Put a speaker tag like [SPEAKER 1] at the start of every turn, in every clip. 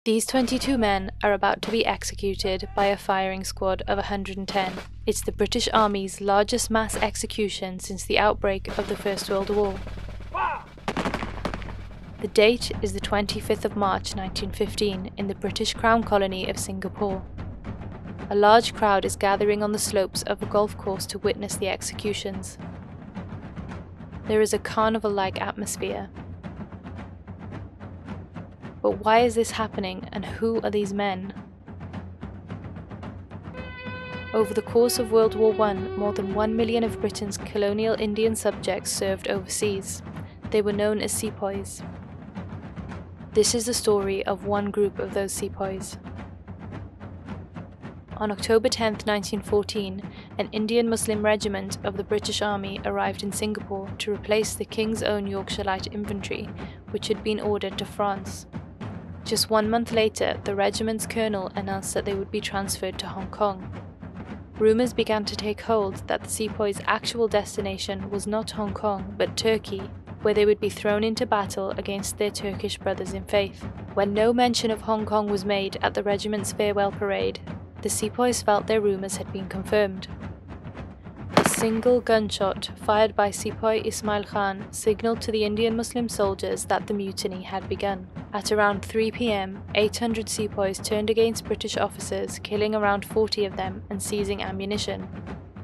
[SPEAKER 1] These 22 men are about to be executed by a firing squad of 110. It's the British Army's largest mass execution since the outbreak of the First World War. The date is the 25th of March 1915 in the British Crown colony of Singapore. A large crowd is gathering on the slopes of a golf course to witness the executions. There is a carnival-like atmosphere. But why is this happening, and who are these men? Over the course of World War I, more than 1 million of Britain's colonial Indian subjects served overseas. They were known as sepoys. This is the story of one group of those sepoys. On October 10, 1914, an Indian Muslim regiment of the British Army arrived in Singapore to replace the King's Own Yorkshire Light Infantry, which had been ordered to France. Just 1 month later, the regiment's colonel announced that they would be transferred to Hong Kong. Rumours began to take hold that the sepoys' actual destination was not Hong Kong, but Turkey, where they would be thrown into battle against their Turkish brothers in faith. When no mention of Hong Kong was made at the regiment's farewell parade, the sepoys felt their rumours had been confirmed. A single gunshot fired by Sepoy Ismail Khan signalled to the Indian Muslim soldiers that the mutiny had begun. At around 3 p.m, 800 sepoys turned against British officers, killing around 40 of them and seizing ammunition.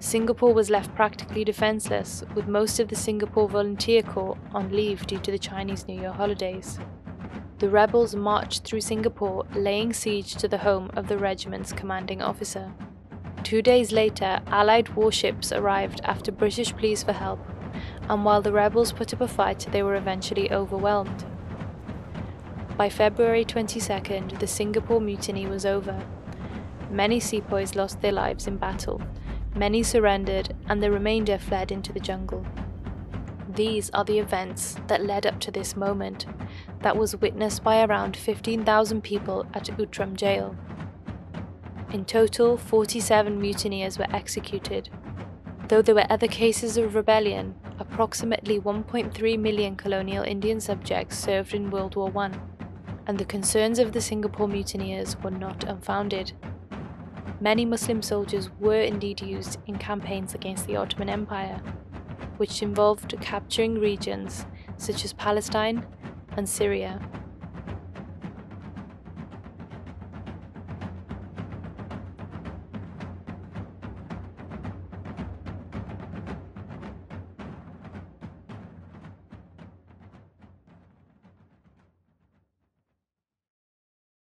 [SPEAKER 1] Singapore was left practically defenceless, with most of the Singapore Volunteer Corps on leave due to the Chinese New Year holidays. The rebels marched through Singapore, laying siege to the home of the regiment's commanding officer. 2 days later, Allied warships arrived after British pleas for help, and while the rebels put up a fight, they were eventually overwhelmed. By February 22nd, the Singapore mutiny was over. Many sepoys lost their lives in battle, many surrendered, and the remainder fled into the jungle. These are the events that led up to this moment, that was witnessed by around 15,000 people at Outram jail. In total, 47 mutineers were executed. Though there were other cases of rebellion, approximately 1.3 million colonial Indian subjects served in World War I, and the concerns of the Singapore mutineers were not unfounded. Many Muslim soldiers were indeed used in campaigns against the Ottoman Empire, which involved capturing regions such as Palestine and Syria.